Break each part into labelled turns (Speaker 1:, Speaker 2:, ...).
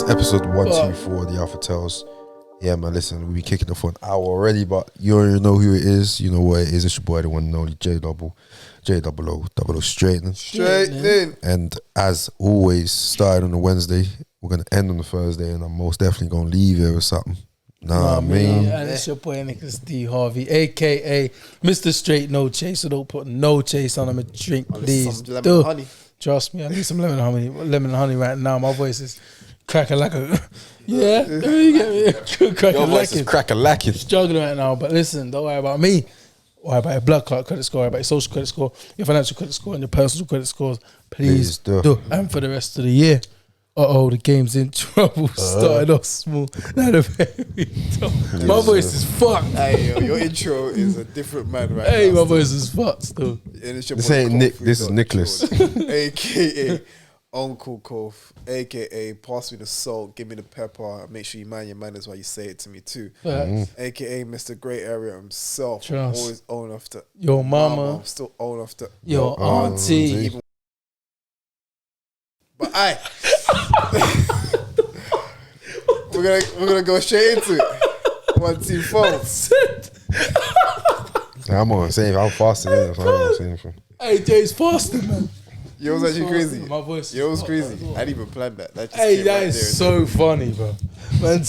Speaker 1: episode 124 of the Alpha Tales. Yeah, man, listen, we'll be kicking off for an hour already, but you already know who it is. You know what it is. It's your boy, the one and only J-O-O straightening. And as always, started on a Wednesday, we're going to end on a Thursday, and I'm most definitely going to leave here with something. Nah, man.
Speaker 2: And it's your boy, Nicholas D. Harvey, a.k.a. Mr. Straight No Chase, so don't put no chase on him and drink, please.
Speaker 3: Some lemon and honey.
Speaker 2: Trust me, I need some lemon and honey right now. My voice is cracking like a... Yeah, you get me?
Speaker 1: Your voice is crack-a-lacking.
Speaker 2: Struggling right now, but listen, don't worry about me. Worry about your blood clot credit score, worry about your social credit score, your financial credit score, and your personal credit scores. Please do. And for the rest of the year. The game's in trouble. Started off small. Now the very top. My voice is fucked.
Speaker 3: Hey, yo, your intro is a different man right now.
Speaker 2: Hey, my voice is fucked still.
Speaker 1: This ain't Nick, this is Nicholas.
Speaker 3: A.K.A. Uncle Kof, A.K.A. pass me the salt, give me the pepper, and make sure you mind your manners while you say it to me too. A.K.A. Mr. Grey Area himself.
Speaker 2: Trust.
Speaker 3: I'm always old enough to...
Speaker 2: Your mama.
Speaker 3: I'm still old enough to...
Speaker 2: Your auntie.
Speaker 3: But we're gonna go straight into it. 1, 2, 4.
Speaker 1: I'm on saying I'm fasting, so I'm not saying anything.
Speaker 2: Hey, Jay's fasting, man.
Speaker 3: Yo, was actually crazy.
Speaker 2: My voice.
Speaker 3: Yo, was crazy. I didn't even plan that. That just
Speaker 2: Hey,
Speaker 3: came
Speaker 2: that
Speaker 3: right
Speaker 2: is
Speaker 3: there.
Speaker 2: so funny, bro. Man,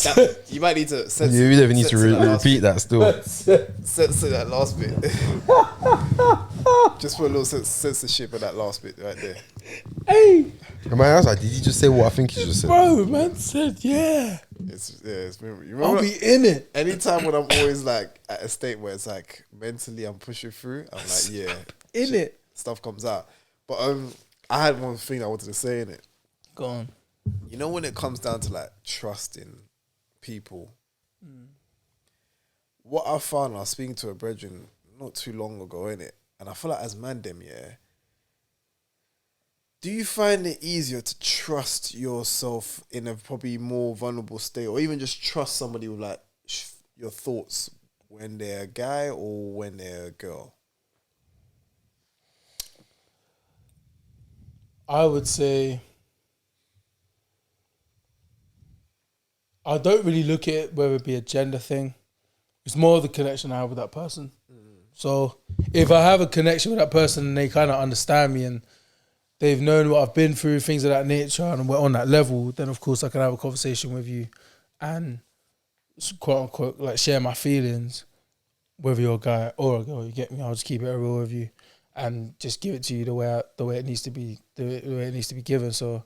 Speaker 3: You might need to censor.
Speaker 1: You never need to repeat that still.
Speaker 3: Censor that last bit. Just put a little censorship in that last bit right there.
Speaker 2: Hey,
Speaker 1: Man, I was like, did you just say what I think you just said?
Speaker 2: bro, man said, yeah.
Speaker 3: It's been. You
Speaker 2: I'll
Speaker 3: remember?
Speaker 2: be in it.
Speaker 3: Anytime when I'm always like at a state where it's like mentally I'm pushing through, I'm like, yeah,
Speaker 2: In it.
Speaker 3: stuff comes out. But I had one thing I wanted to say in it.
Speaker 2: Go on.
Speaker 3: You know, when it comes down to like trusting people, what I found, I was speaking to a brethren not too long ago, in it, and I feel like as man them, yeah. Do you find it easier to trust yourself in a probably more vulnerable state, or even just trust somebody with like your thoughts when they're a guy or when they're a girl?
Speaker 2: I would say I don't really look at it whether it be a gender thing. It's more of the connection I have with that person. So if I have a connection with that person and they kind of understand me and they've known what I've been through, things of that nature, and we're on that level, then of course I can have a conversation with you and quote unquote like share my feelings, whether you're a guy or a girl. You get me? I'll just keep it real with you and just give it to you the way it needs to be, the way it needs to be given. So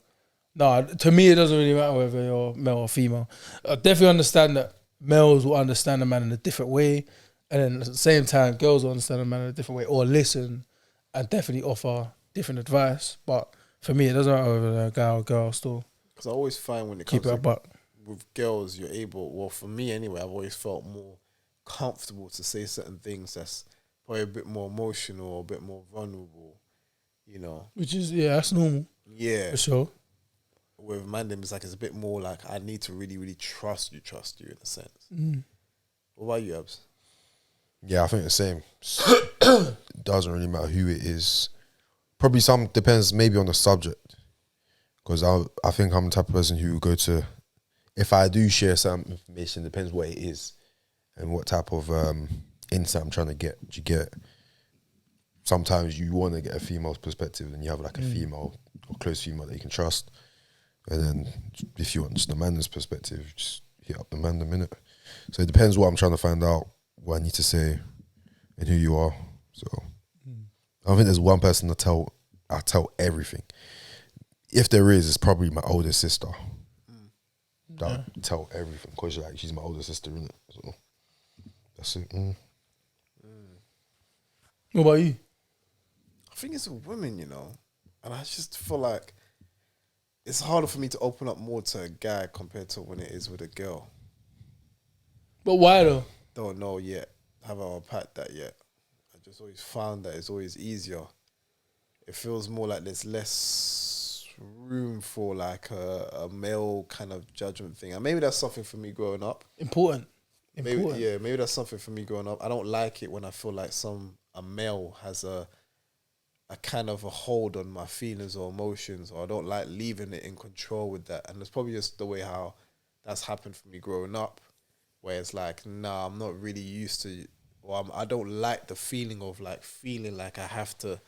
Speaker 2: no, to me it doesn't really matter whether you're male or female. I definitely understand that males will understand a man in a different way, and then at the same time girls will understand a man in a different way or listen and definitely offer different advice. But for me it doesn't matter whether they're a guy or girl still.
Speaker 3: Because I always find when it
Speaker 2: Keep
Speaker 3: comes
Speaker 2: it a buck.
Speaker 3: with girls, you're able, well, for me anyway, I've always felt more comfortable to say certain things that's probably a bit more emotional or a bit more vulnerable, you know.
Speaker 2: Which is, yeah, that's normal.
Speaker 3: Yeah.
Speaker 2: For sure.
Speaker 3: With Mandem, it's like, it's a bit more like, I need to really, really trust you in a sense. What about you, Abbs?
Speaker 1: Yeah, I think the same. Doesn't really matter who it is. Probably some depends maybe on the subject, because I think I'm the type of person who will go to, if I do share some information, depends what it is and what type of insight I'm trying to get. Do you get? Sometimes you want to get a female's perspective, and you have like a female or close female that you can trust, and then if you want just the man's perspective, just hit up the man the minute. So it depends what I'm trying to find out, what I need to say, and who you are. So I don't think there's one person I tell everything. If there is, it's probably my older sister. That I tell everything, because she's my older sister, innit? So that's it.
Speaker 2: What about you?
Speaker 3: I think it's with women, you know, and I just feel like it's harder for me to open up more to a guy compared to when it is with a girl.
Speaker 2: But why though?
Speaker 3: Don't know yet. Haven't unpacked that yet. I just always found that it's always easier. It feels more like there's less room for like a male kind of judgment thing. And maybe that's something for me growing up.
Speaker 2: Important.
Speaker 3: Maybe that's something for me growing up. I don't like it when I feel like a male has a kind of a hold on my feelings or emotions, or I don't like leaving it in control with that. And it's probably just the way how that's happened for me growing up, where it's like, nah, I'm not really used to, or I don't like the feeling of like feeling like I have to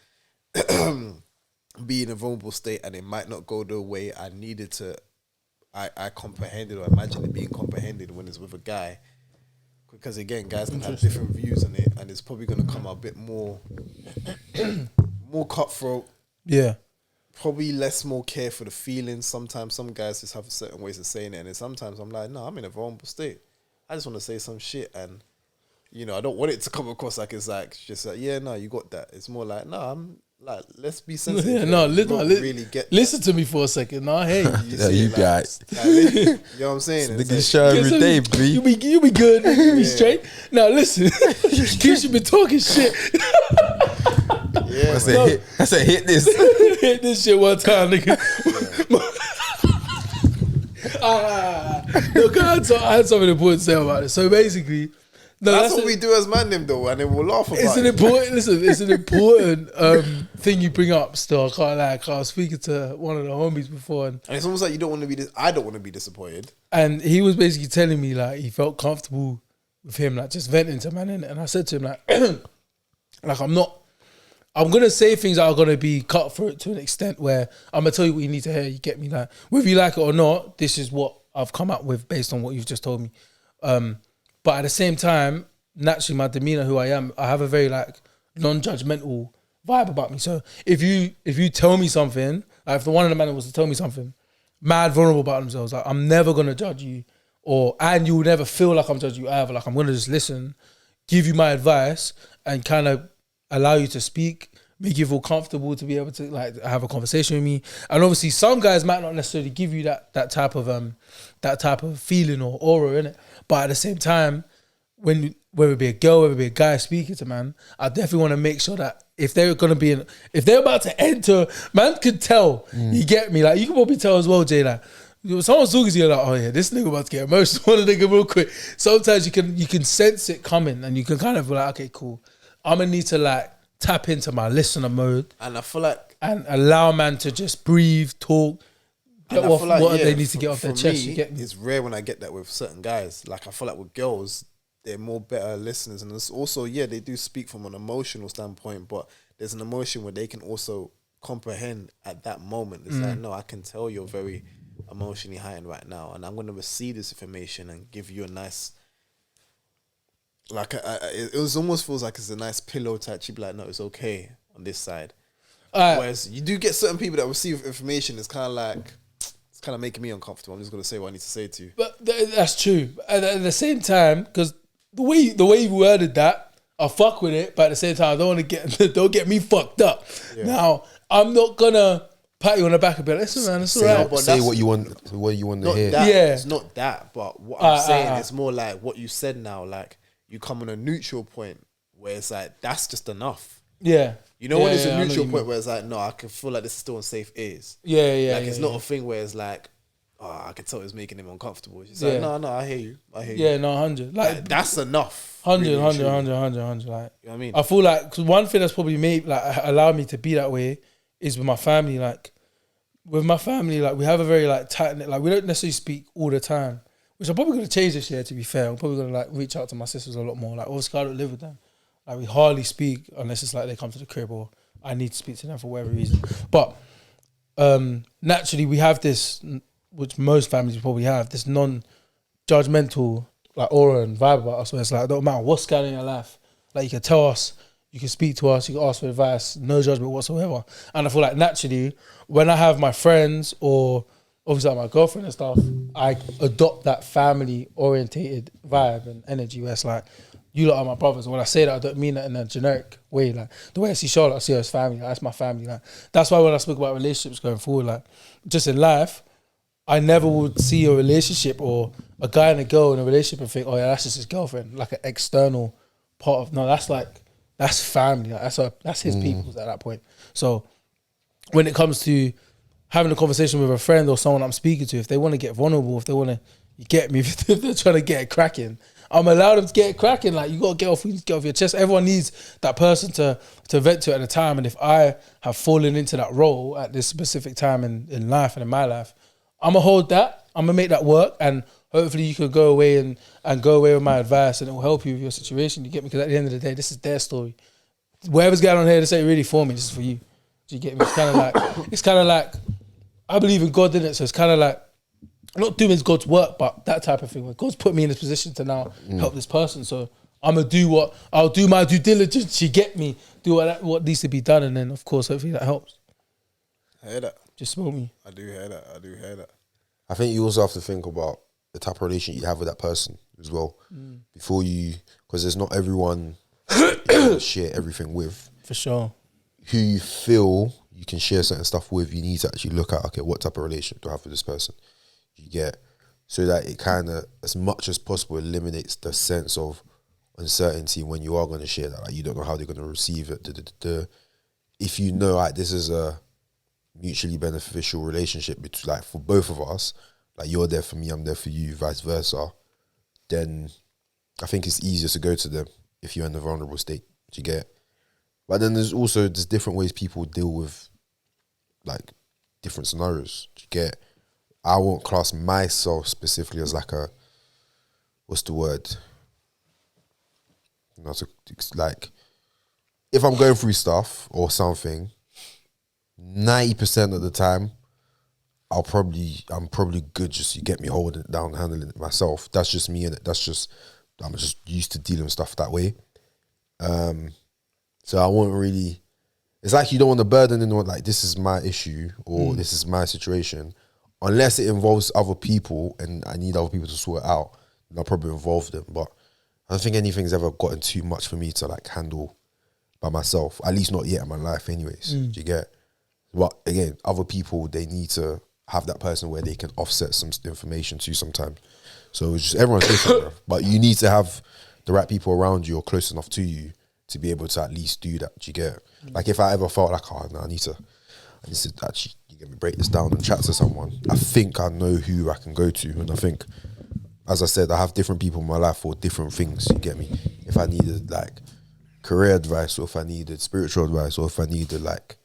Speaker 3: be in a vulnerable state and it might not go the way I needed to. I comprehended or imagine it being comprehended when it's with a guy. Because again, guys can have different views on it, and it's probably going to come a bit more cutthroat.
Speaker 2: Yeah.
Speaker 3: Probably more care for the feelings. Sometimes some guys just have certain ways of saying it, and then sometimes I'm like, no, I'm in a vulnerable state. I just want to say some shit, and you know, I don't want it to come across like it's like just like, yeah, no, you got that. It's more like, no, I'm like, let's be sensitive.
Speaker 2: Yeah, no,
Speaker 3: really get
Speaker 2: listen to me for a second. No, hey,
Speaker 1: You guys.
Speaker 3: you know what I'm saying?
Speaker 1: Niggas show every day, B.
Speaker 2: You be good. You be straight. Now listen, you should be talking shit.
Speaker 3: Yeah,
Speaker 1: I said, hit this.
Speaker 2: Hit this shit one time, nigga. Look, I had something important to say about it. So basically, no,
Speaker 3: that's what we do as man them though, and then we'll laugh about it.
Speaker 2: It's an important thing you bring up still. I can't lie. I was speaking to one of the homies before, and
Speaker 3: it's almost like you don't want to be I don't want to be disappointed.
Speaker 2: And he was basically telling me like he felt comfortable with him like just venting to man, innit? And I said to him like, like I'm gonna say things that are gonna be cutthroat to an extent where I'm gonna tell you what you need to hear. You get me? Like whether you like it or not, this is what I've come up with based on what you've just told me. But at the same time, naturally, my demeanor, who I am, I have a very like non-judgmental vibe about me. So if you tell me something, like if the one of the men was to tell me something, mad vulnerable about themselves, like I'm never gonna judge you, and you'll never feel like I'm judging you either. Like I'm gonna just listen, give you my advice, and kind of allow you to speak, make you feel comfortable to be able to like have a conversation with me. And obviously, some guys might not necessarily give you that type of feeling or aura in it. But at the same time, whether it be a girl, whether it be a guy speaking to man, I definitely want to make sure that if they're about to enter, man could tell. You get me? Like you can probably tell as well, Jay. Like someone's talking to you, like, oh yeah, this nigga about to get emotional. Want to nigga real quick. Sometimes you can sense it coming, and you can kind of be like, okay, cool. I'm gonna need to like tap into my listener mode,
Speaker 3: and I feel like
Speaker 2: and allow man to just breathe, talk. Get off like, what they need to get off their chest. You get me?
Speaker 3: It's rare when I get that with certain guys. Like I feel like with girls, they're more better listeners, and it's also they do speak from an emotional standpoint, but there's an emotion where they can also comprehend at that moment. It's like, no, I can tell you're very emotionally heightened right now, and I'm going to receive this information and give you a nice, like it almost feels like it's a nice pillow touch. You'd be like, no, it's okay on this side. Whereas you do get certain people that receive information, it's kind of like, it's kind of making me uncomfortable. I'm just going to say what I need to say to you.
Speaker 2: But that's true. And at the same time, because the way you worded that, I fuck with it, but at the same time, I don't want to don't get me fucked up. Yeah. Now, I'm not gonna pat you on the back and be like, listen, man, it's all right.
Speaker 1: Say what you want to hear.
Speaker 3: It's not that, but what I'm saying is more like what you said now, like you come on a neutral point where it's like, that's just enough.
Speaker 2: Yeah.
Speaker 3: You know when it's a neutral point where it's like, no, I can feel like this is still on safe ears.
Speaker 2: Yeah.
Speaker 3: Like it's not a thing where it's like, I can tell it's making him uncomfortable. She's like, no, I hear you.
Speaker 2: Yeah, no, 100. Like
Speaker 3: that's enough.
Speaker 2: 100. Like,
Speaker 3: you know what I mean?
Speaker 2: I feel like, cause one thing that's probably made, like, allowed me to be that way is with my family. Like, with my family, like, we have a very, like, tight knit, like, we don't necessarily speak all the time, which I'm probably going to change this year, to be fair. I'm probably going to, like, reach out to my sisters a lot more. Like, obviously, I don't live with them. Like, we hardly speak unless it's like they come to the crib or I need to speak to them for whatever reason. But naturally, we have this, which most families probably have, this non-judgmental like aura and vibe about us, where it's like, it don't matter what's going on in your life, like you can tell us, you can speak to us, you can ask for advice, no judgment whatsoever. And I feel like naturally, when I have my friends or obviously like my girlfriend and stuff, I adopt that family-orientated vibe and energy where it's like, you lot are my brothers. And when I say that, I don't mean that in a generic way. Like the way I see Charlotte, I see her as family. Like, that's my family. Like that's why when I speak about relationships going forward, like just in life, I never would see a relationship or a guy and a girl in a relationship and think, oh yeah, that's just his girlfriend, like an external part of. No, that's family. Like, that's his people's at that point. So when it comes to having a conversation with a friend or someone I'm speaking to, if they want to get vulnerable, if they want to, you get me, if they're trying to get it cracking, I'm allowed them to get cracking. Like, you gotta get off your chest. Everyone needs that person to vent to at a time. And if I have fallen into that role at this specific time in life and in my life, I'm gonna hold that. I'm gonna make that work, and hopefully you can go away and go away with my advice, and it will help you with your situation. You get me? Because at the end of the day, this is their story. Whatever's going on here, this ain't really for me. This is for you. Do you get me? It's kind of like I believe in God, innit? So it's kind of like not doing God's work, but that type of thing. Where God's put me in this position to now help this person. So I'm gonna I'll do my due diligence. You get me? Do what needs to be done, and then of course, hopefully that helps.
Speaker 3: I hear that.
Speaker 2: Just smoke me.
Speaker 3: I do hear that.
Speaker 1: I think you also have to think about the type of relationship you have with that person as well before you, because there's not everyone you can share everything with.
Speaker 2: For sure.
Speaker 1: Who you feel you can share certain stuff with, you need to actually look at, okay, what type of relationship do I have with this person? You get, so that it kind of, as much as possible, eliminates the sense of uncertainty when you are going to share that. Like, you don't know how they're going to receive it. If you know, like, this is a mutually beneficial relationship between, like, for both of us, like, you're there for me, I'm there for you, vice versa, then I think it's easier to go to them if you're in a vulnerable state. Do you get? But then there's different ways people deal with, like, different scenarios. Do you get? I won't class myself specifically as like a, what's the word? You know, like, if I'm going through stuff or something, 90% of the time, I'm probably good, just, you get me, holding it down, handling it myself. That's just me, and I'm just used to dealing with stuff that way. So I won't really, it's like you don't want to burden anyone, like, this is my issue or this is my situation, unless it involves other people and I need other people to sort it out, then I'll probably involve them. But I don't think anything's ever gotten too much for me to, like, handle by myself, at least not yet in my life anyways. Do you get? But again, other people, they need to have that person where they can offset some information to sometimes. So it's just, everyone's different, bro. But you need to have the right people around you or close enough to you to be able to at least do that. Do you get? Like, if I ever felt like, oh no, I need to actually, you get me, break this down and chat to someone, I think I know who I can go to. And I think, as I said, I have different people in my life for different things. You get me? If I needed, like, career advice, or if I needed spiritual advice, or if I needed, like,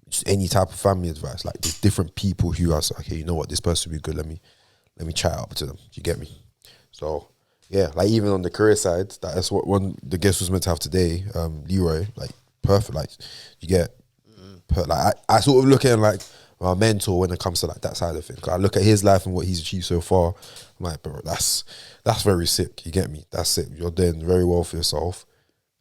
Speaker 1: just any type of family advice, like, there's different people who I say, okay, you know what, this person would be good. Let me chat up to them. Do you get me? So yeah, like, even on the career side, that's what one the guest was meant to have today, Leroy, like, perfect. Like, you get, like, I sort of look at him like my mentor when it comes to, like, that side of things. I look at his life and what he's achieved so far. I'm like, bro, that's very sick. You get me? That's it. You're doing very well for yourself,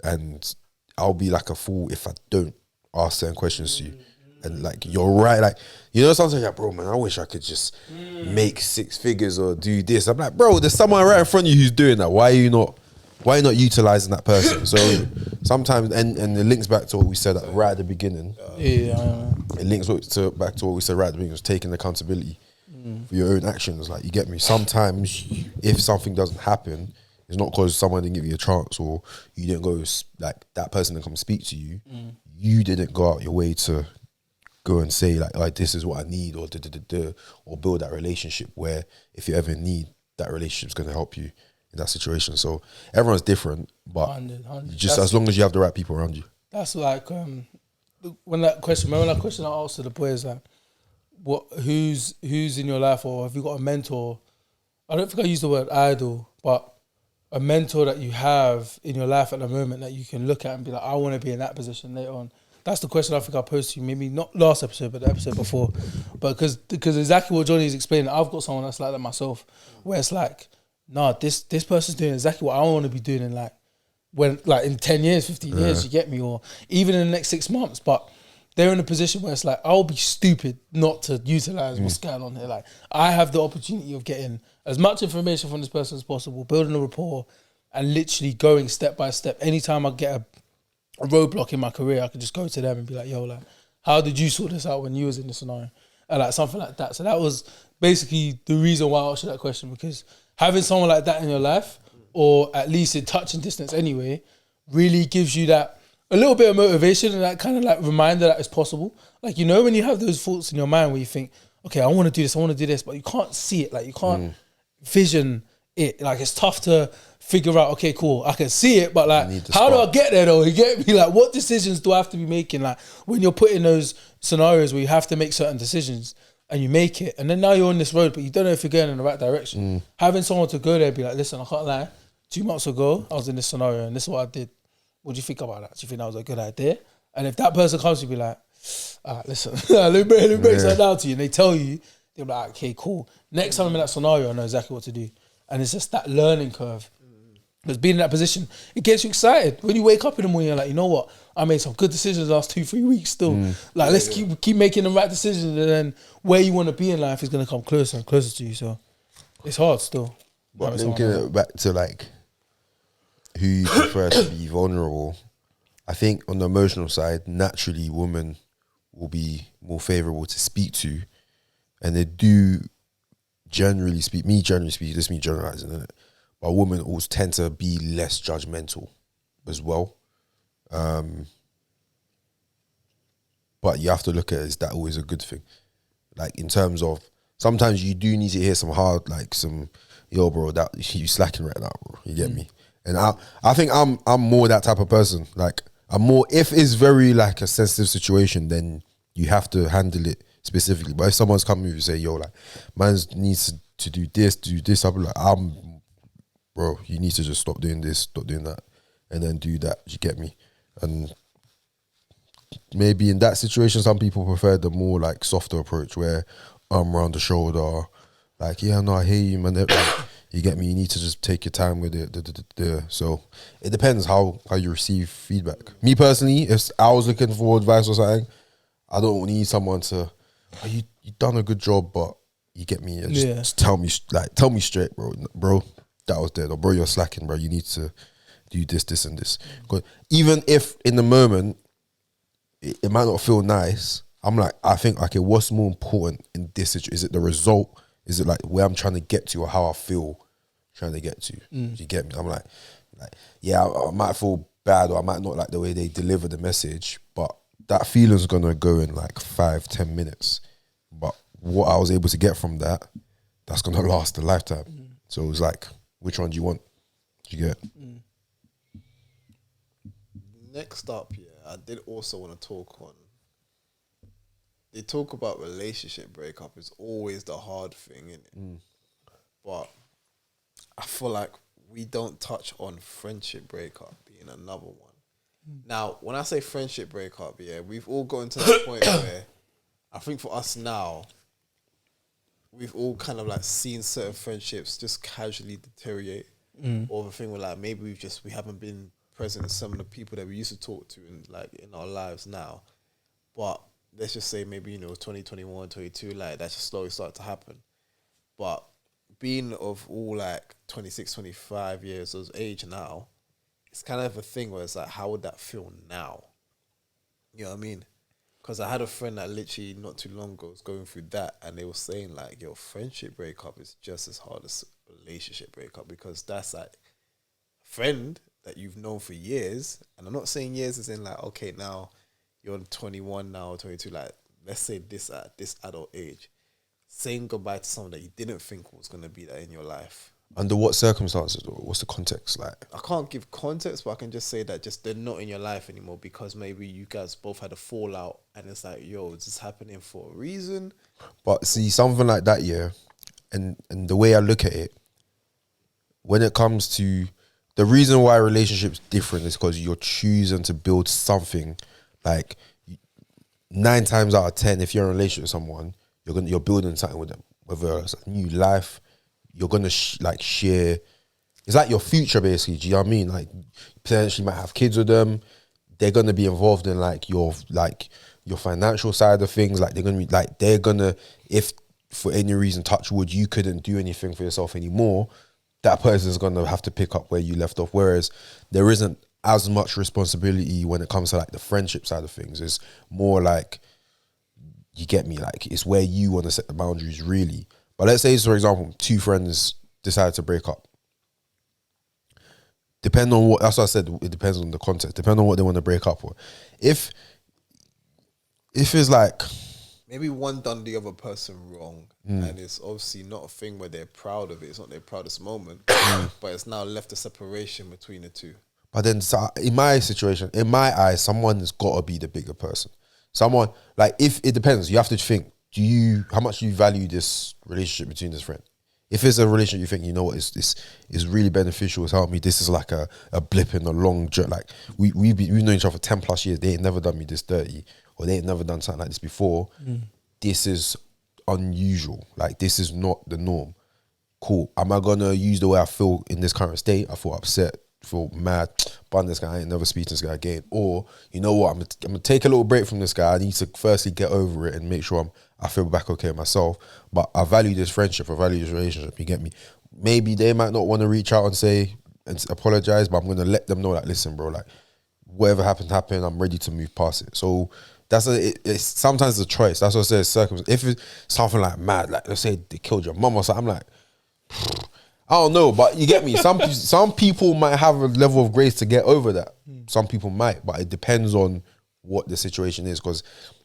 Speaker 1: and I'll be like a fool if I don't ask certain questions to you. And, like, you're right. Like, you know, sometimes you're like, bro, man, I wish I could just make 6 figures or do this. I'm like, bro, there's someone right in front of you who's doing that. Why are you not utilizing that person? So sometimes, and it links back to what we said right at the beginning. It links back to what we said right at the beginning, was taking accountability for your own actions. Like, you get me? Sometimes if something doesn't happen, it's not because someone didn't give you a chance, or you didn't go, like, that person didn't come speak to you. You didn't go out your way to go and say, like this is what I need, or or build that relationship where if you ever need, that relationship's going to help you in that situation. So everyone's different, but 100. Just as long as you have the right people around you.
Speaker 2: That's like when that question I asked to the boys, like, who's in your life, or have you got a mentor? I don't think I used the word idol, but a mentor that you have in your life at the moment that you can look at and be like, I want to be in that position later on. That's the question I think I posed to you, maybe not last episode, but the episode before. But because exactly what Jonny's explaining, I've got someone that's like that myself, where it's like, nah, this person's doing exactly what I want to be doing in, like, when, like, in 10 years, 15 years, you get me, or even in the next 6 months. But they're in a position where it's like, I'll be stupid not to utilize what's going on here. Like, I have the opportunity of getting as much information from this person as possible, building a rapport, and literally going step by step. Anytime I get a roadblock in my career, I could just go to them and be like, yo, like, how did you sort this out when you was in this scenario? And, like, something like that. So that was basically the reason why I asked you that question, because having someone like that in your life, or at least in touching distance anyway, really gives you that a little bit of motivation and that kind of, like, reminder that it's possible. Like, you know, when you have those thoughts in your mind where you think, okay, I want to do this, but you can't see it. Like, you can't vision it. Like, it's tough to figure out, okay, cool, I can see it, but like,
Speaker 1: need the
Speaker 2: how do I
Speaker 1: spark.
Speaker 2: get there though? You get me? Like, what decisions do I have to be making? Like, when you're put in those scenarios where you have to make certain decisions and you make it, and then now you're on this road, but you don't know if you're going in the right direction. Having someone to go there and be like, listen, I can't lie, 2 months ago, I was in this scenario and this is what I did. What do you think about that? Do you think that was a good idea? And if that person comes to you, be like, all right, listen, let me break something down to you, and they tell you, they'll be like, okay, cool. Next time I'm in that scenario, I know exactly what to do. And it's just that learning curve. Because being in that position, it gets you excited. When you wake up in the morning, you're like, you know what? I made some good decisions the last 2-3 weeks still. Like, let's keep making the right decisions, and then where you want to be in life is going to come closer and closer to you. So it's hard still.
Speaker 1: But
Speaker 2: Having
Speaker 1: linking
Speaker 2: someone
Speaker 1: it back to like who you prefer to be vulnerable, I think on the emotional side, naturally women will be more favourable to speak to, and they do generally speak, this is me generalising, isn't it? But women always tend to be less judgmental as well. But you have to look at it, is that always a good thing? Like, in terms of, sometimes you do need to hear some hard, like some, yo bro, that you slacking right now, bro. You get me? And I think I'm more that type of person. Like, I'm more, if it's very like a sensitive situation, then you have to handle it specifically. But if someone's coming with you and say, yo, like, man needs to do this, I'll be like, bro, you need to just stop doing this, stop doing that, and then do that. You get me? And maybe in that situation, some people prefer the more like softer approach, where arm around the shoulder, like, yeah, no, I hear you, man. Like, you get me? You need to just take your time with it. So it depends how you receive feedback. Me personally, if I was looking for advice or something, I don't need someone to, oh, you done a good job, but you get me? Just tell me straight, bro. That was dead. Or bro, you're slacking, bro. You need to do this, and this. Because even if in the moment it might not feel nice, I'm like, I think, okay, what's more important in this situation? Is it the result? Is it like where I'm trying to get to, or how I feel trying to get to? Do you get me? I'm like, yeah, I might feel bad, or I might not like the way they deliver the message, but that feeling's gonna go in like 5-10 minutes. But what I was able to get from that, that's gonna last a lifetime. So it's like, which one do you want? Do you get?
Speaker 3: Next up, I did also want to talk on. They talk about relationship breakup is always the hard thing, innit? But I feel like we don't touch on friendship breakup being another one. Now, when I say friendship breakup, we've all gotten to that point where I think for us now, we've all kind of like seen certain friendships just casually deteriorate. Or the thing where like maybe we haven't been present in some of the people that we used to talk to in our lives now. But let's just say maybe, 2021, 22, like that's just slowly started to happen. But being of all like 26, 25 years of age now, it's kind of a thing where it's like, how would that feel now? You know what I mean? Because I had a friend that literally not too long ago was going through that, and they were saying like, yo, friendship breakup is just as hard as relationship breakup, because that's like a friend that you've known for years. And I'm not saying years as in like, okay, now you're 21 now, or 22, like let's say this at this adult age, saying goodbye to someone that you didn't think was going to be there in your life.
Speaker 1: Under what circumstances, or what's the context like?
Speaker 3: I can't give context, but I can just say that just they're not in your life anymore, because maybe you guys both had a fallout, and it's like, yo, is this happening for a reason?
Speaker 1: But see, something like that, and the way I look at it, when it comes to the reason why a relationship's different, is because you're choosing to build something. Like 9 times out of 10, if you're in a relationship with someone, you're building something with them, whether it's a new life. You're gonna share. It's like your future, basically. Do you know what I mean? Like, potentially might have kids with them. They're gonna be involved in your financial side of things. Like, they're gonna if for any reason, touch wood, you couldn't do anything for yourself anymore, that person's gonna have to pick up where you left off. Whereas there isn't as much responsibility when it comes to like the friendship side of things. It's more like, you get me? Like, it's where you want to set the boundaries, really. But let's say, for example, 2 friends decide to break up. Depending on what, that's what I said, it depends on the context. Depending on what they want to break up for. If it's like,
Speaker 3: maybe one done the other person wrong, and it's obviously not a thing where they're proud of it. It's not their proudest moment, but it's now left a separation between the two.
Speaker 1: But then, so in my situation, in my eyes, someone's got to be the bigger person. Someone, like, if it depends, you have to think, how much do you value this relationship between this friend? If it's a relationship you think, you know what, this is really beneficial, it's helped me, this is like a blip in a long journey. Like, we've known each other for 10 plus years, they ain't never done me this dirty, or they ain't never done something like this before. This is unusual. Like, this is not the norm. Cool. Am I gonna use the way I feel in this current state? I feel upset, feel mad, bun this guy, I ain't never speak to this guy again. Or, you know what, I'm gonna take a little break from this guy. I need to firstly get over it and make sure I feel back okay with myself. But I value this friendship, I value this relationship, you get me? Maybe they might not want to reach out and say, and apologize, but I'm gonna let them know, like, listen, bro, like, whatever happened, I'm ready to move past it. So it's sometimes a choice. That's what I said, circumstance. If it's something like mad, like, let's say they killed your mum or something, I'm like, I don't know, but you get me. Some people might have a level of grace to get over that. Some people might, but it depends on what the situation is. Because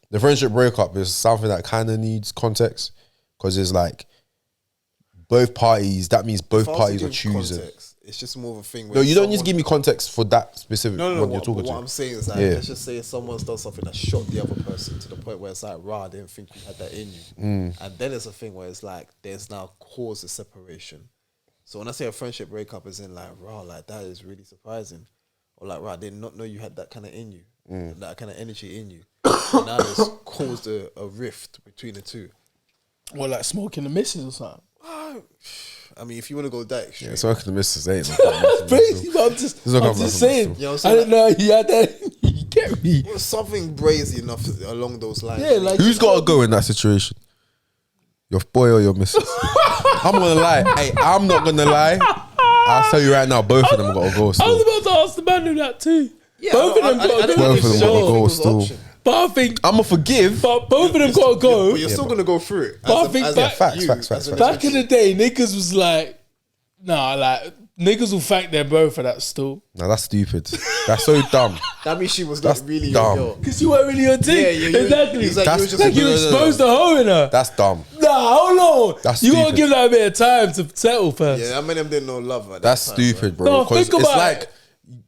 Speaker 1: the friendship breakup is something that kind of needs context. Because it's like both parties. That means both parties are choosing.
Speaker 3: Context, it's just more of a thing.
Speaker 1: No, you don't need to give me context for that specific one you're talking to.
Speaker 3: What I'm saying is, like, let's just say someone's done something that shot the other person to the point where it's like, I didn't think you had that in you. And then it's a thing where it's like, there's now cause of separation. So when I say a friendship breakup, is in like, like, that is really surprising. Or like, I did not know you had that kind of in you, that kind of energy in you. And now it's caused a rift between the two.
Speaker 2: Or like smoking the missus or something.
Speaker 3: I mean, if you want to go that extreme.
Speaker 1: Yeah, smoking the missus ain't
Speaker 2: Crazy, but I'm just saying.
Speaker 3: You know what
Speaker 2: I
Speaker 3: I'm
Speaker 2: didn't know he had that. You get me?
Speaker 3: Well, something brazy enough along those lines.
Speaker 2: Yeah, like,
Speaker 1: who's got to go in that situation? Your boy or your missus? I'm gonna lie. Hey, I'm not gonna lie. I'll tell you right now, both of them got to go still.
Speaker 2: I was about to ask the man who that too.
Speaker 3: Yeah,
Speaker 2: both of them got to go.
Speaker 1: Both of them got to go still.
Speaker 2: But I think
Speaker 1: I'm gonna forgive.
Speaker 2: But both of them got to go.
Speaker 3: But you're still gonna go through it.
Speaker 2: But I think
Speaker 1: facts.
Speaker 2: Back in the day, niggas was like, nah, like, niggas will thank them bro for that still.
Speaker 1: No, that's stupid. That's so dumb.
Speaker 3: That means she was not really
Speaker 1: dumb.
Speaker 3: your girl.
Speaker 2: Because you weren't really your team.
Speaker 3: Yeah,
Speaker 2: exactly.
Speaker 3: That's
Speaker 2: like you exposed the hoe in her.
Speaker 1: That's dumb.
Speaker 2: Nah, hold on.
Speaker 1: That's
Speaker 2: you gotta
Speaker 1: stupid.
Speaker 2: give that a bit of time to settle first.
Speaker 3: Yeah, I mean, them didn't know love. At
Speaker 1: That's
Speaker 3: that time,
Speaker 1: stupid, bro.
Speaker 2: No,
Speaker 1: 'Cause
Speaker 2: think about
Speaker 1: it's like,
Speaker 2: it.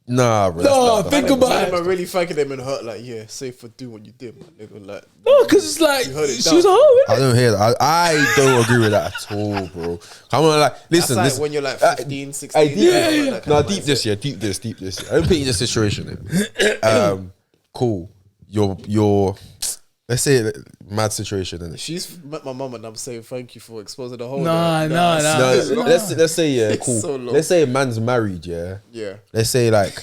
Speaker 1: nah, bro.
Speaker 2: No,
Speaker 1: that's
Speaker 2: think
Speaker 1: dumb.
Speaker 2: about
Speaker 3: Some of
Speaker 2: it.
Speaker 3: them are really thanking them and hurt. Like, yeah, safe for doing what you did, man. Nigga, like,
Speaker 2: No, because it's like,
Speaker 3: heard it
Speaker 2: she was a
Speaker 3: down.
Speaker 2: hoe,
Speaker 1: I don't hear that. I don't agree with that at all, bro. Come on, like, listen,
Speaker 3: that's like
Speaker 1: listen.
Speaker 3: when you're like 15, 16.
Speaker 2: yeah.
Speaker 1: No, deep this. I don't put you in this situation. Cool. Your let's say mad situation. Innit?
Speaker 3: She's met my mum and I'm saying thank you for exposing the whole.
Speaker 2: Nah.
Speaker 1: No, let's say yeah, cool.
Speaker 3: so long.
Speaker 1: Let's say a man's married, yeah.
Speaker 3: Yeah.
Speaker 1: Let's say like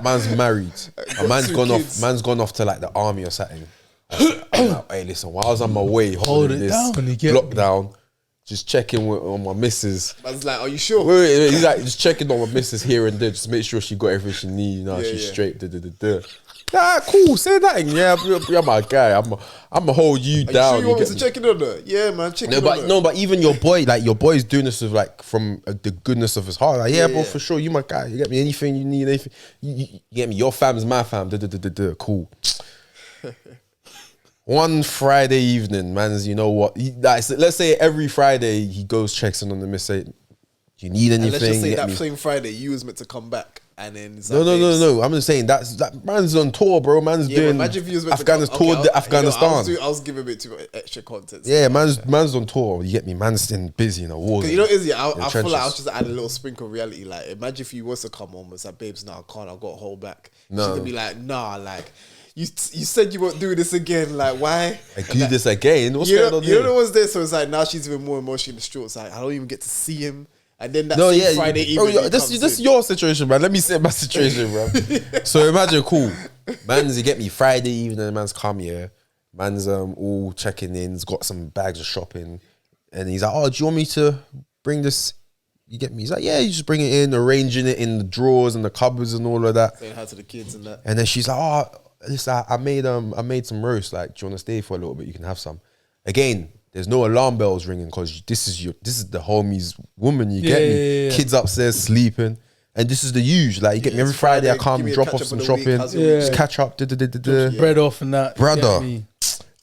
Speaker 1: man's married. A man's
Speaker 3: two
Speaker 1: gone
Speaker 3: kids.
Speaker 1: off. Man's gone off to like the army or something. I'm like, hey, listen. While I was on my way, holding
Speaker 2: it
Speaker 1: this
Speaker 2: down, you get me?
Speaker 1: lockdown, just checking on my missus.
Speaker 3: I was like, are you sure?
Speaker 1: Wait, he's like just checking on my missus here and there, just make sure she got everything she needs. You know,
Speaker 3: Yeah,
Speaker 1: she's
Speaker 3: yeah.
Speaker 1: straight. Nah, cool. Say that. Yeah, you're my guy. I'm gonna hold you
Speaker 3: Are you
Speaker 1: down.
Speaker 3: sure you want me
Speaker 1: get
Speaker 3: to
Speaker 1: me?
Speaker 3: check it on her? Yeah, man, check it on her.
Speaker 1: But even your boy's doing this with like from the goodness of his heart. Like, yeah, bro, for sure, you my guy. You get me? Anything you need, anything. You get me? Your fam's my fam. Cool. One Friday evening, man's, you know what? Let's say every Friday he goes checks in on the miss. Say, do you need anything?
Speaker 3: And let's just say
Speaker 1: Get
Speaker 3: that
Speaker 1: me?
Speaker 3: same Friday you was meant to come back and then it's
Speaker 1: No. I'm just saying that man's on tour, bro. Man's
Speaker 3: Yeah, but
Speaker 1: doing
Speaker 3: imagine if you was meant
Speaker 1: Afghanistan.
Speaker 3: to come,
Speaker 1: Toured Afghanistan.
Speaker 3: I was giving a bit too much extra content.
Speaker 1: Yeah, man's on tour. You get me? Man's in busy in a war.
Speaker 3: Because you know, Izzy, I feel
Speaker 1: trenches.
Speaker 3: like I was just add a little sprinkle of reality. Like, imagine if you was to come home and say, babes, no, I can't, I've got to hold back.
Speaker 1: No.
Speaker 3: She's gonna be like, nah, like, you said you won't do this again. Like, why?
Speaker 1: I do this again. What's
Speaker 3: You
Speaker 1: going
Speaker 3: know,
Speaker 1: on
Speaker 3: you know
Speaker 1: here?
Speaker 3: what's there? So it's like now she's even more emotionally distraught. It's like I don't even get to see him. And then that
Speaker 1: No,
Speaker 3: same
Speaker 1: yeah,
Speaker 3: Friday
Speaker 1: bro,
Speaker 3: evening, he
Speaker 1: this
Speaker 3: comes
Speaker 1: is
Speaker 3: in.
Speaker 1: your situation, man. Let me say my situation, bro. So imagine, cool, man's, you get me, Friday evening, man's come here, man's all checking in, he's got some bags of shopping, and he's like, oh, do you want me to bring this? You get me? He's like, yeah, you just bring it in, arranging it in the drawers and the cupboards and all of that.
Speaker 3: Saying hi to the kids and that.
Speaker 1: And then she's like, oh, listen, I made some roast. Like, do you want to stay for a little bit? You can have some. Again, there's no alarm bells ringing because this is the homie's woman. You get me?
Speaker 2: Yeah.
Speaker 1: Kids upstairs sleeping, and this is the huge. Like, you get me? Every
Speaker 3: it's
Speaker 1: Friday I
Speaker 3: Friday,
Speaker 1: come,
Speaker 3: give me a
Speaker 1: drop
Speaker 3: catch
Speaker 1: off
Speaker 3: up
Speaker 1: some
Speaker 3: of the week,
Speaker 1: shopping,
Speaker 3: how's your week
Speaker 1: just
Speaker 2: week?
Speaker 1: catch up.
Speaker 2: Bread off and that.
Speaker 1: Brother.
Speaker 2: Get me?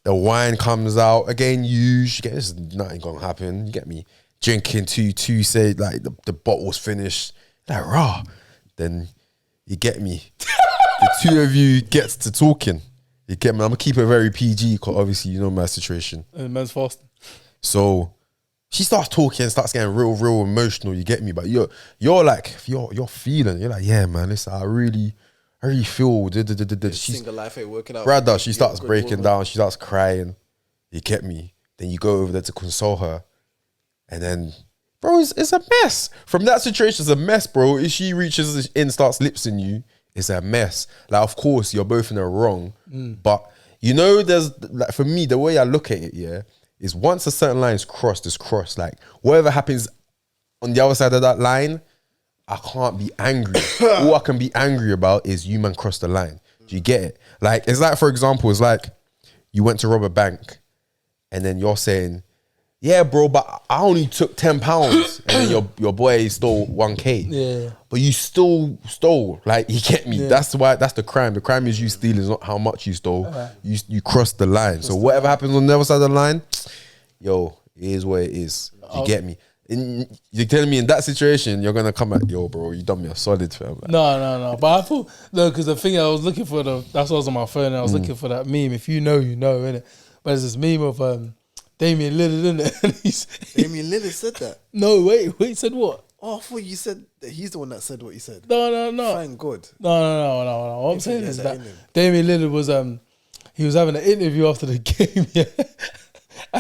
Speaker 1: the wine comes out again. You get this, nothing gonna happen. You get me? Drinking two say like the bottle's finished. Like raw. Then you get me. The two of you gets to talking. You get me? I'm gonna keep it very PG because obviously you know my situation.
Speaker 2: Man's fasting. So
Speaker 1: she starts talking, starts getting real emotional. You get me? But you're feeling. You're like, yeah, man. Listen, I really feel. She's
Speaker 3: single life ain't working out.
Speaker 1: Rather, she starts breaking down. She starts crying. You get me? Then you go over there to console her, and then, bro, it's a mess. From that situation, it's a mess, bro. If she reaches in, starts lipsing you, it's a mess. Like, of course, you're both in the wrong, but you know, there's like for me, the way I look at it, yeah, is once a certain line is crossed, it's crossed. Like whatever happens on the other side of that line, I can't be angry. All I can be angry about is you man crossed the line. Do you get it? Like, it's like, for example, it's like you went to rob a bank and then you're saying, yeah, bro, but I only took £10 and then your boy stole 1K.
Speaker 2: Yeah.
Speaker 1: But you still stole. Like, you get me? Yeah. That's the crime. The crime is you stealing, not how much you stole. You crossed the line. So whatever happens on the other side of the line, yo, it is what it is. You get me? You're telling me in that situation, you're going to come at, yo, bro, you done me a solid, fam. Like.
Speaker 2: No. But I thought, no, because the thing I was looking for, that's what was on my phone, and I was looking for that meme. If you know, you know, innit? But there's this meme of Damian Lillard, innit?
Speaker 3: Damian Lillard said that?
Speaker 2: No, wait, said what?
Speaker 3: Oh, I thought you said that he's the one that said what he said.
Speaker 2: No.
Speaker 3: Thank God.
Speaker 2: No. What I'm saying is that Damian Lillard was, he was having an interview after the game, yeah?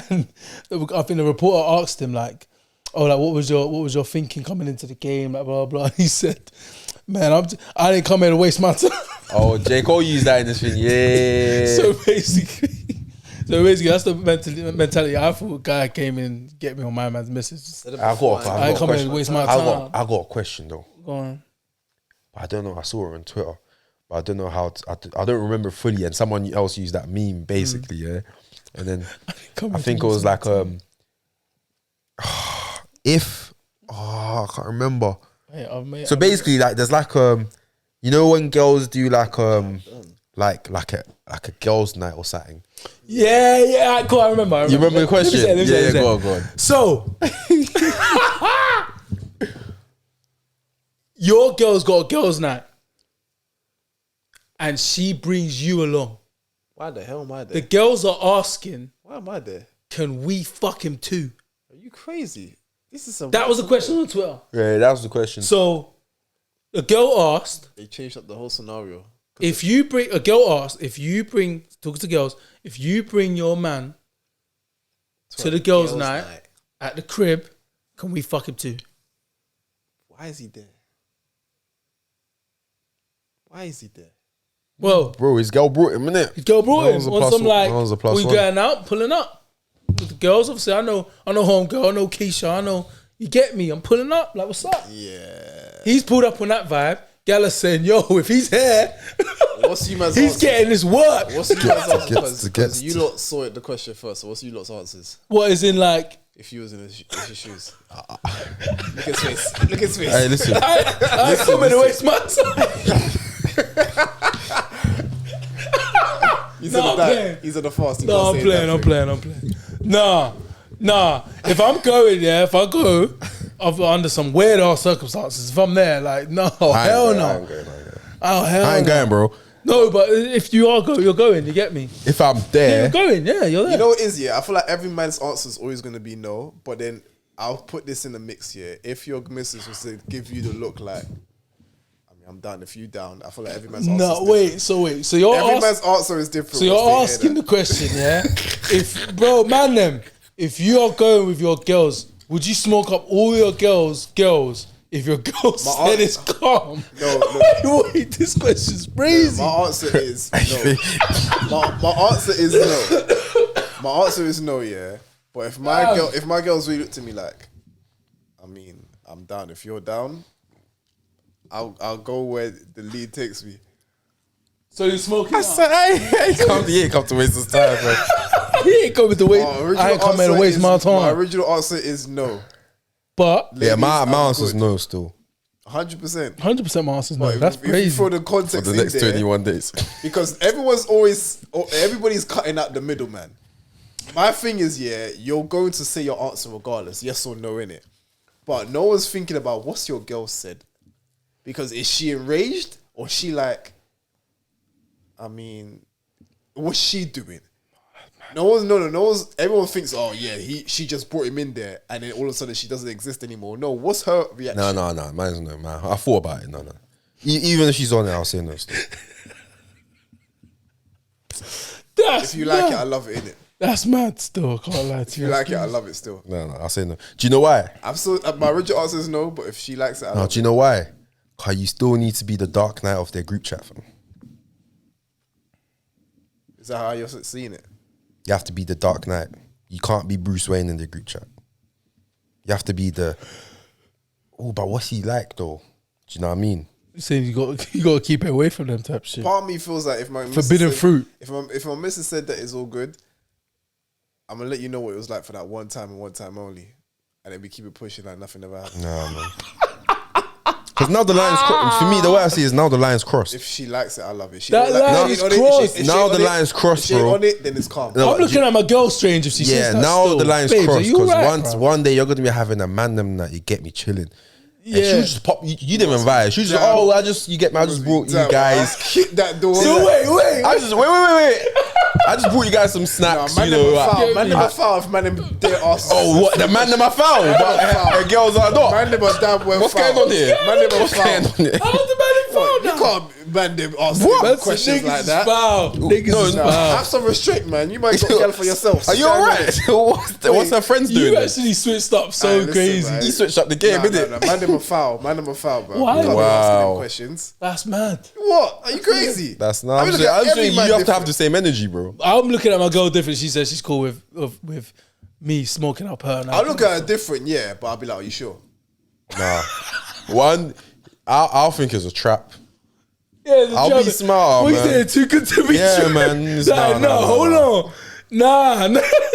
Speaker 2: And I think the reporter asked him, like, oh, like, what was your thinking coming into the game, like, blah, blah. And he said, man, I didn't come here to waste my time.
Speaker 1: Oh, J. Cole used that in this thing, yeah.
Speaker 2: So basically, that's the mentality. I thought a guy came in, get me on my man's message.
Speaker 1: I ain't come here to
Speaker 2: waste my time.
Speaker 1: I got a question, though.
Speaker 2: Go on.
Speaker 1: I don't know, I saw it on Twitter, but I don't know how, I don't remember fully, and someone else used that meme, basically, yeah. And then I think it was like, I can't remember. So basically, like, there's like, you know when girls do like a girls' night or something.
Speaker 2: Yeah, cool. I remember.
Speaker 1: You remember the question? Yeah, go on.
Speaker 2: So, your girl's got a girls' night, and she brings you along.
Speaker 3: Why the hell am I there?
Speaker 2: The girls are asking,
Speaker 3: why am I there?
Speaker 2: Can we fuck him too?
Speaker 3: Are you crazy? This is
Speaker 2: that was the question on Twitter.
Speaker 1: Yeah, that was the question.
Speaker 2: So, a girl asked.
Speaker 3: They changed up the whole scenario.
Speaker 2: Talk to girls, if you bring your man to the girls' night at the crib, can we fuck him too?
Speaker 3: Why is he there?
Speaker 1: Well, bro, his girl brought him, innit?
Speaker 2: His girl brought him on some like, we going out, pulling up with the girls. Obviously, I know homegirl, I know Keisha, I know, you get me. I'm pulling up, like, what's up?
Speaker 3: Yeah.
Speaker 2: He's pulled up on that vibe. Gal is saying, yo, if he's here, he's getting his work.
Speaker 3: What's you man's answers? You lot saw it, the question first. So what's you lot's answers?
Speaker 2: What is in like?
Speaker 3: If you was in his shoes. Look at his face.
Speaker 1: Hey, listen.
Speaker 2: I ain't coming to waste my time.
Speaker 3: He's on the fast.
Speaker 2: No, I'm playing. Nah. If I'm going there, if I go under some weird ass circumstances, if I'm there, like, no, hell no.
Speaker 1: I ain't going, bro.
Speaker 2: No, but if you are going, you're going. You get me?
Speaker 1: If I'm there,
Speaker 2: you're going. Yeah, you're there.
Speaker 3: You know what it is? Yeah, I feel like every man's answer is always going to be no. But then I'll put this in the mix here. If your missus was to give you the look like, I mean, I'm down. If you down, I feel like every man's answer.
Speaker 2: No, wait. So you're
Speaker 3: every man's answer is different.
Speaker 2: So you're asking the question, yeah? If you are going with your girls, would you smoke up all your girls? If your girl said it's calm. No. Wait, this question's crazy.
Speaker 3: My answer is no. my answer is no. My answer is no, yeah. But if my girls really look to me like, I mean, I'm down. If you're down, I'll go where the lead takes me.
Speaker 2: So you're smoking?
Speaker 1: He ain't come to waste his time, bro.
Speaker 2: He ain't coming to waste. I ain't coming to waste my time.
Speaker 3: My original answer is no.
Speaker 2: But
Speaker 1: yeah, my answer is no still.
Speaker 3: 100%.
Speaker 2: 100% my answer's no.
Speaker 3: But
Speaker 2: That's
Speaker 3: if you
Speaker 2: crazy.
Speaker 3: throw the
Speaker 1: For
Speaker 3: context
Speaker 1: the next
Speaker 3: in there,
Speaker 1: 21 days.
Speaker 3: because everybody's cutting out the middleman. My thing is, yeah, you're going to say your answer regardless, yes or no, innit? But no one's thinking about what's your girl said. Because is she enraged or she like, I mean, what's she doing? No one's, everyone thinks, oh yeah, she just brought him in there and then all of a sudden she doesn't exist anymore. No, what's her reaction?
Speaker 1: No. Mine's no, man. I thought about it. No. Even if she's on it, I'll say no still.
Speaker 3: If you like it, I love it, innit?
Speaker 2: That's mad still. I can't lie to
Speaker 3: If
Speaker 2: you.
Speaker 3: you like it, I love it still.
Speaker 1: No, I'll say no. Do you know why?
Speaker 3: My original answer is no, but if she likes it, I love
Speaker 1: Do you know why? Because you still need to be the dark knight of their group chat, fam.
Speaker 3: Is that how you're seeing it?
Speaker 1: You have to be the dark knight. You can't be Bruce Wayne in the group chat. You have to be the, but what's he like though? Do you know what I mean?
Speaker 2: You saying you got to keep it away from them type shit.
Speaker 3: Part of me feels like if my
Speaker 2: Forbidden fruit.
Speaker 3: If my missus said that it's all good, I'm gonna let you know what it was like for that one time and one time only, and then we keep it pushing like nothing ever happened.
Speaker 1: Nah, man. Because now the line's for me, the way I see it is now the line's crossed.
Speaker 3: If she likes it, I love it.
Speaker 2: That line is crossed.
Speaker 1: Now the line's crossed,
Speaker 3: If she ain't
Speaker 1: bro.
Speaker 3: on it, then it's calm.
Speaker 1: No,
Speaker 2: I'm looking at my girl strange if she says that
Speaker 1: now
Speaker 2: still.
Speaker 1: the line's
Speaker 2: Babes, are
Speaker 1: crossed
Speaker 2: you
Speaker 1: because
Speaker 2: right, bro?
Speaker 1: one day you're gonna be having a man them that you get me chilling. And
Speaker 2: Yeah.
Speaker 1: she would just pop. You didn't invite her. She was just, I just brought you
Speaker 3: Damn,
Speaker 1: guys.
Speaker 3: I kicked that door.
Speaker 2: So wait.
Speaker 1: Wait. I just brought you guys some snacks.
Speaker 3: Man,
Speaker 1: you know.
Speaker 3: man, them a foul if man, them their ass.
Speaker 1: Oh, what? The man them are foul, but girls are not.
Speaker 3: Man, them a damn well.
Speaker 1: What's
Speaker 3: foul.
Speaker 1: going on here?
Speaker 3: Man, them a
Speaker 1: What's
Speaker 3: foul.
Speaker 1: going on here?
Speaker 2: How's the man in foul
Speaker 3: You
Speaker 2: now?
Speaker 3: can't man them ask
Speaker 1: What?
Speaker 3: them questions like that.
Speaker 2: Niggas is
Speaker 3: Nah,
Speaker 2: foul.
Speaker 3: have some restraint, man. You might got girl for yourself.
Speaker 1: Are you alright? What's her friends doing?
Speaker 2: You
Speaker 1: then?
Speaker 2: actually switched up so
Speaker 3: Listen,
Speaker 2: crazy.
Speaker 3: man.
Speaker 1: He switched up the game, innit?
Speaker 3: Nah, man, them a foul. Man, them a foul, bro.
Speaker 2: Why?
Speaker 3: You can't be
Speaker 1: Wow.
Speaker 3: asking them questions.
Speaker 2: That's mad.
Speaker 3: What? Are you crazy?
Speaker 1: That's not.
Speaker 3: I
Speaker 1: I'm
Speaker 3: mean,
Speaker 1: saying,
Speaker 3: look at every
Speaker 1: you
Speaker 3: man
Speaker 1: have to have
Speaker 3: different.
Speaker 1: the same energy, bro.
Speaker 2: I'm looking at my girl different. She says she's cool with me smoking up her.
Speaker 3: I'll look at her different, yeah, but I'll be like, are you sure?
Speaker 1: Nah. One, I'll think it's a trap.
Speaker 2: Yeah, the
Speaker 1: I'll
Speaker 2: job
Speaker 1: be
Speaker 2: is-
Speaker 1: smart,
Speaker 2: What you
Speaker 1: man.
Speaker 2: saying? Too good to be
Speaker 1: Yeah,
Speaker 2: true.
Speaker 1: man. It's-
Speaker 2: Nah,
Speaker 1: nah,
Speaker 2: hold on. Nah.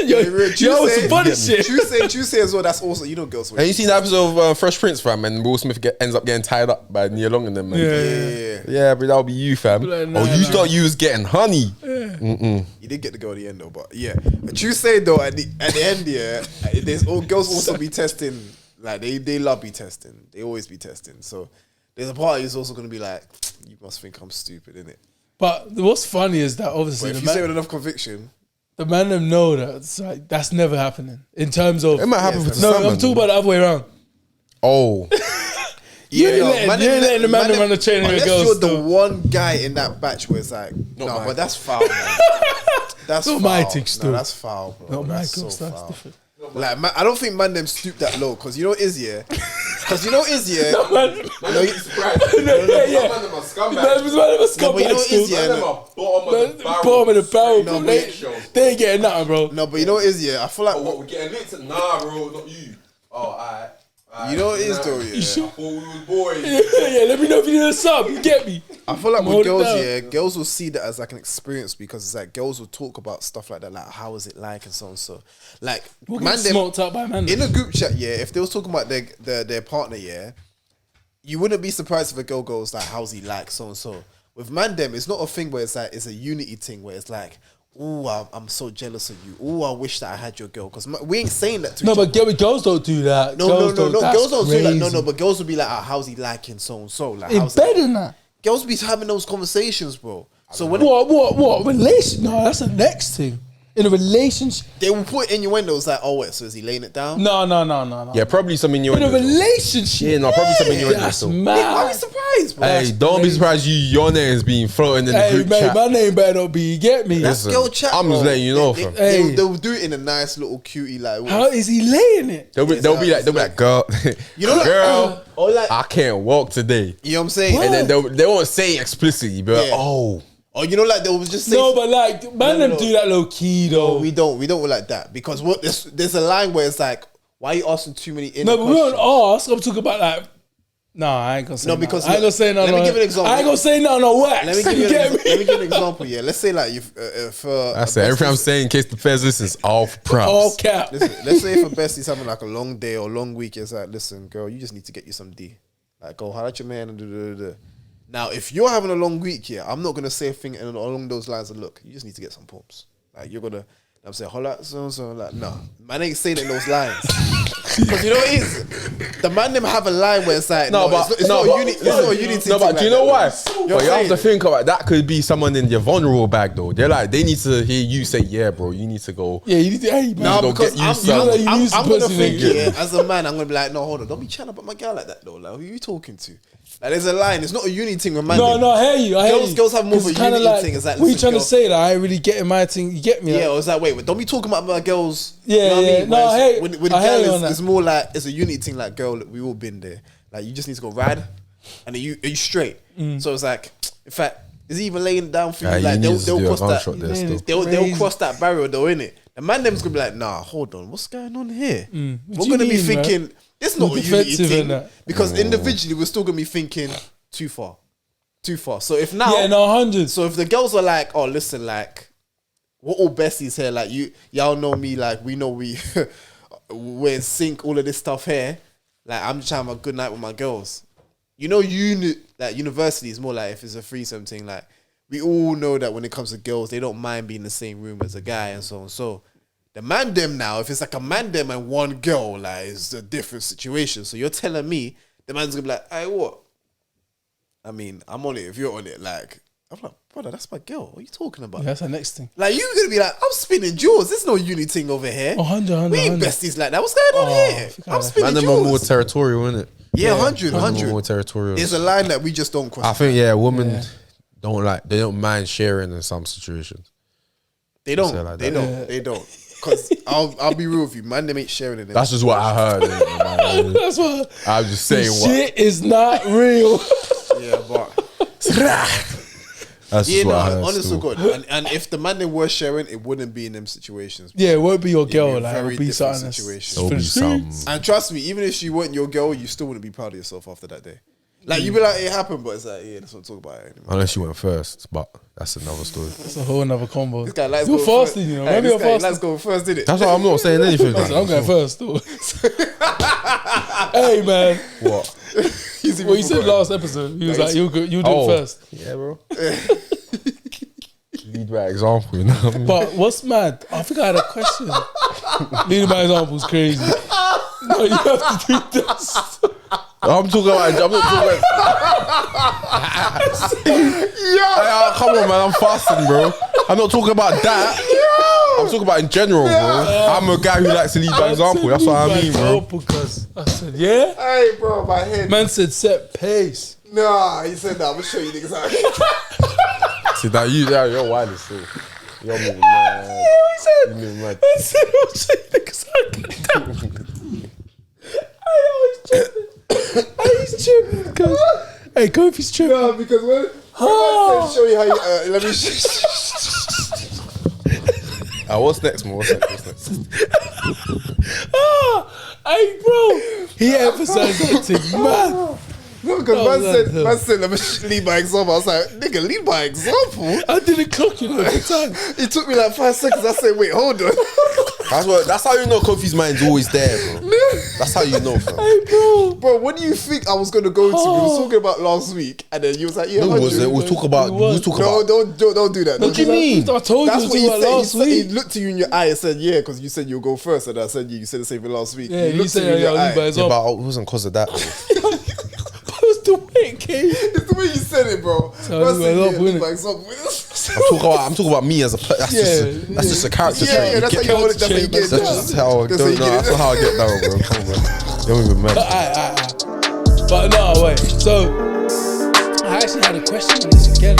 Speaker 2: Yo, some funny shit.
Speaker 3: Tuesday as well, that's also, you know, girls.
Speaker 1: And you seen the episode of Fresh Prince, fam, and Will Smith ends up getting tied up by Nia Long and them, man.
Speaker 2: Yeah.
Speaker 1: Yeah, but that'll be you, fam.
Speaker 2: Like, nah,
Speaker 1: you
Speaker 2: nah.
Speaker 1: thought you was getting honey.
Speaker 3: You did get to go at the end though, but yeah. Tuesday though, at the end, yeah, there's all girls also be testing. Like they love be testing. They always be testing. So there's a part who's also gonna be like, you must think I'm stupid, innit?
Speaker 2: But what's funny is that
Speaker 3: But
Speaker 2: obviously
Speaker 3: if
Speaker 2: the
Speaker 3: you say
Speaker 2: man,
Speaker 3: with enough conviction,
Speaker 2: the man them know that it's like, that's never happening in terms of.
Speaker 1: It might happen
Speaker 3: Yes,
Speaker 1: for
Speaker 2: No,
Speaker 1: some.
Speaker 2: I'm talking about the other way around.
Speaker 1: Oh,
Speaker 2: You ain't letting the man run the train and
Speaker 3: unless
Speaker 2: girls
Speaker 3: you're the
Speaker 2: still.
Speaker 3: one guy in that batch where it's like, no,
Speaker 1: mine.
Speaker 3: but that's foul, man. That's
Speaker 2: Not
Speaker 3: foul.
Speaker 2: my thing still.
Speaker 3: No, that's foul, bro.
Speaker 2: Not my
Speaker 3: that's
Speaker 2: girls,
Speaker 3: so
Speaker 2: that's
Speaker 3: foul.
Speaker 2: different.
Speaker 3: Like, man, I don't think man them stoop that low because you know what is yeah. Because you know what is yeah.
Speaker 2: Man,
Speaker 3: No, you-
Speaker 2: yeah.
Speaker 3: No, but you know what is yeah. No,
Speaker 2: Bottom of the barrel,
Speaker 3: No,
Speaker 2: bro.
Speaker 3: but-
Speaker 2: They ain't getting nothing, bro.
Speaker 3: no, but you know what is yeah. I feel like
Speaker 1: we're getting lit? Nah, bro, not you. Oh, alright.
Speaker 3: you know what it is though. Yeah.
Speaker 2: sure?
Speaker 1: We was boys.
Speaker 2: Yeah, let me know if you need a sub. You get me?
Speaker 3: I feel like with
Speaker 2: Hold it
Speaker 3: girls,
Speaker 2: down.
Speaker 3: yeah, girls will see that as like an experience because it's like girls will talk about stuff like that, like how is it like and so and so. Like
Speaker 2: We'll
Speaker 3: man,
Speaker 2: get
Speaker 3: them,
Speaker 2: smoked up by man.
Speaker 3: in a group chat, yeah, if they was talking about their partner, yeah, you wouldn't be surprised if a girl goes like, how's he like so and so. With man, them, it's not a thing where it's like it's a unity thing where it's like, oh, I'm so jealous of you. Oh, I wish that I had your girl because we ain't saying that to
Speaker 2: No,
Speaker 3: each
Speaker 2: but girls don't do that.
Speaker 3: No,
Speaker 2: Girls
Speaker 3: no.
Speaker 2: that's
Speaker 3: Girls don't say like
Speaker 2: crazy.
Speaker 3: no, but girls will be like, how's he liking so and so? Like,
Speaker 2: It's
Speaker 3: how's
Speaker 2: better
Speaker 3: it?
Speaker 2: than that.
Speaker 3: Girls be having those conversations, bro. So when
Speaker 2: What? Relation? No, that's the next thing. In a relationship.
Speaker 3: they will put innuendos like, oh, wait, so is he laying it down?
Speaker 2: No.
Speaker 1: Yeah, probably something you
Speaker 2: In a relationship.
Speaker 1: Yeah, no, probably something you
Speaker 2: That's
Speaker 3: Why are we
Speaker 2: mad.
Speaker 3: surprised, bro?
Speaker 1: Hey, don't be surprised your name's being floating in the
Speaker 2: Hey,
Speaker 1: group
Speaker 2: mate,
Speaker 1: chat.
Speaker 2: my name better not be. You get me?
Speaker 3: That's
Speaker 1: Listen,
Speaker 3: girl chat.
Speaker 1: I'm just
Speaker 3: bro.
Speaker 1: letting you know,
Speaker 3: They,
Speaker 1: fam.
Speaker 2: Hey.
Speaker 3: they'll do it in a nice little cutie like.
Speaker 2: How is he laying it?
Speaker 1: They'll be like, girl,
Speaker 3: You know, like,
Speaker 1: girl,
Speaker 3: or like,
Speaker 1: I can't walk today.
Speaker 3: you know what I'm saying?
Speaker 1: And then they won't say it explicitly, but
Speaker 3: Yeah.
Speaker 1: oh,
Speaker 3: Or you know, like they'll just say.
Speaker 2: No, but like, man, them
Speaker 3: no.
Speaker 2: do that low key though.
Speaker 3: we don't like that because what there's a line where it's like, why are you asking too many?
Speaker 2: No, but we
Speaker 3: questions?
Speaker 2: don't ask. I'm talking about like. No, I ain't gonna say.
Speaker 3: No,
Speaker 2: nothing.
Speaker 3: because
Speaker 2: I ain't gonna say no.
Speaker 3: let me give you an example.
Speaker 2: I ain't gonna say no wax.
Speaker 3: Let me give
Speaker 2: You get me?
Speaker 3: let me give you an example. Yeah, let's say like if
Speaker 1: I said everything I'm saying in case the feds listens, all for props.
Speaker 2: All cap.
Speaker 3: Listen, let's say if a bestie's having like a long day or long week, it's like, listen, girl, you just need to get you some D. Like, go holler at your man and do. Now, if you're having a long week, yeah, I'm not gonna say a thing along those lines of look, you just need to get some pumps. Like you're gonna, I'm saying holla at so like no, man ain't saying it in those lines. Because you know what it is, the man them have a line where it's like it's not a unity.
Speaker 4: No, but do you know why? But you have to
Speaker 3: saying?
Speaker 4: think about that. Could be someone in your vulnerable bag though. They're like they need to hear you say, yeah, bro, you need to go.
Speaker 2: Yeah, you need to. Hey, man.
Speaker 3: No,
Speaker 4: go
Speaker 3: because
Speaker 4: get you
Speaker 3: I'm
Speaker 4: some.
Speaker 3: gonna think, yeah, as a man, I'm gonna be like, no, hold on, don't be chatting about my girl like that though. Like, who are you talking to? Like, there's a line. It's not a unity thing with man.
Speaker 2: No, I hear you.
Speaker 3: Girls have more of a unity thing. It's like,
Speaker 2: what are you
Speaker 3: listen,
Speaker 2: trying to say? That I ain't really getting my thing. You get me?
Speaker 3: Yeah, I was like, wait, don't be talking about my girls.
Speaker 2: Yeah,
Speaker 3: you know what
Speaker 2: yeah.
Speaker 3: I mean?
Speaker 2: No, I hate-
Speaker 3: with
Speaker 2: I
Speaker 3: the
Speaker 2: hate
Speaker 3: girl,
Speaker 2: on that.
Speaker 3: it's more like it's a unity thing. Like, girl, we all been there. Like, you just need to go ride, and are you straight? So it's like, in fact, is he even laying down for you?
Speaker 4: Yeah,
Speaker 3: Like,
Speaker 4: you need to
Speaker 3: they'll
Speaker 4: do a
Speaker 3: cross
Speaker 4: gunshot
Speaker 3: that.
Speaker 4: there still.
Speaker 3: They'll
Speaker 2: Crazy.
Speaker 3: cross that barrier though, innit? The man them's gonna be like, nah, hold on, what's going on here?
Speaker 2: What
Speaker 3: We're
Speaker 2: do you
Speaker 3: gonna be
Speaker 2: mean,
Speaker 3: thinking
Speaker 2: man?
Speaker 3: it's not
Speaker 2: You're
Speaker 3: a unity
Speaker 2: defensive
Speaker 3: thing
Speaker 2: in that.
Speaker 3: because individually we're still gonna be thinking too far. So if now,
Speaker 2: Yeah, no, 100.
Speaker 3: so if the girls are like, oh, listen, like, we're all besties here. Like, y'all know me. Like, we know we're in sync. All of this stuff here. Like, I'm just having a good night with my girls. You know, university is more like if it's a threesome thing. Like, we all know that when it comes to girls, they don't mind being in the same room as a guy and so on. So the man them now, if it's like a man them and one girl, like, it's a different situation. So you're telling me the man's gonna be like, hey, what? I mean, I'm on it. If you're on it, like, I'm like, brother, that's my girl. What are you talking about?
Speaker 2: Yeah, that's the next thing.
Speaker 3: Like, you're going to be like, I'm spinning jewels. There's no unity thing over here.
Speaker 2: 100.
Speaker 3: We ain't besties like that. What's going on here? I'm spinning
Speaker 4: Man, them are more
Speaker 3: jewels.
Speaker 4: territorial, innit?
Speaker 3: Yeah, 100.
Speaker 4: More territorial.
Speaker 3: There's a line that we just don't cross.
Speaker 4: I think women they don't mind sharing in some situations.
Speaker 3: They don't.
Speaker 4: Say it like
Speaker 3: They
Speaker 4: that.
Speaker 3: don't. Because I'll be real with you. Man, them ain't sharing it.
Speaker 4: That's just what I heard. innit, man?
Speaker 2: That's what.
Speaker 4: I was just saying what.
Speaker 2: Shit is not real.
Speaker 3: Yeah, but...
Speaker 4: That's
Speaker 3: Yeah,
Speaker 4: just what I heard.
Speaker 3: honest to
Speaker 4: still.
Speaker 3: God. And if the man they were sharing, it wouldn't be in them situations.
Speaker 2: Yeah, it won't be your
Speaker 3: It'd
Speaker 2: girl.
Speaker 3: be a
Speaker 2: Like,
Speaker 3: very
Speaker 2: it'll be
Speaker 3: different
Speaker 2: something
Speaker 3: situation.
Speaker 4: There'll be some.
Speaker 3: And trust me, even if she weren't your girl, you still wouldn't be proud of yourself after that day. Like, you'd be like, it happened, but it's like, yeah, let's not talk about it anymore.
Speaker 4: Unless you went first, but that's another story.
Speaker 2: It's a whole another combo.
Speaker 3: This guy likes
Speaker 2: You're
Speaker 3: going
Speaker 2: fasting,
Speaker 3: first.
Speaker 2: you know.
Speaker 3: Hey,
Speaker 2: Maybe
Speaker 3: this
Speaker 2: you're
Speaker 3: guy
Speaker 2: fasting.
Speaker 3: likes going first, did it?
Speaker 4: That's why I'm not saying anything.
Speaker 2: Listen, I'm going first. Though. Hey, man.
Speaker 4: What?
Speaker 2: Well, you said last episode. He was like, you do it first.
Speaker 4: Yeah, bro. Lead by example, you know.
Speaker 2: But what's mad? I think I had a question. Leading by example is crazy. No, you have to do this.
Speaker 4: I'm not talking about. Hey, come on, man. I'm fasting, bro. I'm not talking about that. I'm talking about in general, bro. I'm a guy who likes to lead by example. That's what I mean, bro.
Speaker 2: Because I said, yeah.
Speaker 3: Hey, bro, my head.
Speaker 2: Man said set pace.
Speaker 3: Nah, he said that. I'm going to show you niggas how.
Speaker 4: See that you're wild as still. You're moving mad.
Speaker 2: Yeah, he said.
Speaker 4: You moving mad.
Speaker 2: I said, I'll show you niggas He's tripping because hey, Kofi's tripping.
Speaker 3: Nah, because when I said show you how you, let me
Speaker 4: What's next, man? What's next?
Speaker 2: Hey, bro, he emphasized that thing, man.
Speaker 3: no, because man said let me lead by example. I was like, nigga, lead by example.
Speaker 2: I didn't clock you at the time.
Speaker 3: It took me like 5 seconds. I said, wait, hold on.
Speaker 4: That's how you know Kofi's mind's always there, bro. That's how you know, fam.
Speaker 2: Hey, bro.
Speaker 3: Bro, what do you think I was gonna go to? We were talking about last week, and then you was like, yeah,
Speaker 4: No,
Speaker 3: 100.
Speaker 4: we'll talk about.
Speaker 3: No, don't do that.
Speaker 4: What do you mean?
Speaker 2: I told
Speaker 3: That's
Speaker 2: you
Speaker 3: what he
Speaker 2: about
Speaker 3: said.
Speaker 2: last
Speaker 3: He
Speaker 2: week.
Speaker 3: looked to you in your eye and said, yeah, because you said you'll go first. And I said, you said the same thing last week.
Speaker 2: Yeah,
Speaker 3: He
Speaker 2: you
Speaker 3: looked to
Speaker 2: said,
Speaker 3: in your
Speaker 2: yeah,
Speaker 3: eye.
Speaker 2: lead by
Speaker 4: Yeah,
Speaker 2: example.
Speaker 4: but it wasn't because of that. Though.
Speaker 2: That was the way it came.
Speaker 3: It's the way you said it, bro.
Speaker 2: So
Speaker 3: Bro, I
Speaker 2: lead by
Speaker 3: said,
Speaker 2: example,
Speaker 3: lead
Speaker 2: innit?
Speaker 3: by example.
Speaker 4: I'm talking about me as a. That's just a character trait.
Speaker 3: Yeah, that's how you hold it. That's how you get it
Speaker 4: That's
Speaker 3: down.
Speaker 4: just how.
Speaker 3: That's how you get it
Speaker 4: That's not how I get down, bro. Come on, bro. You don't even mention.
Speaker 2: But no, wait. So I actually had a question on this again.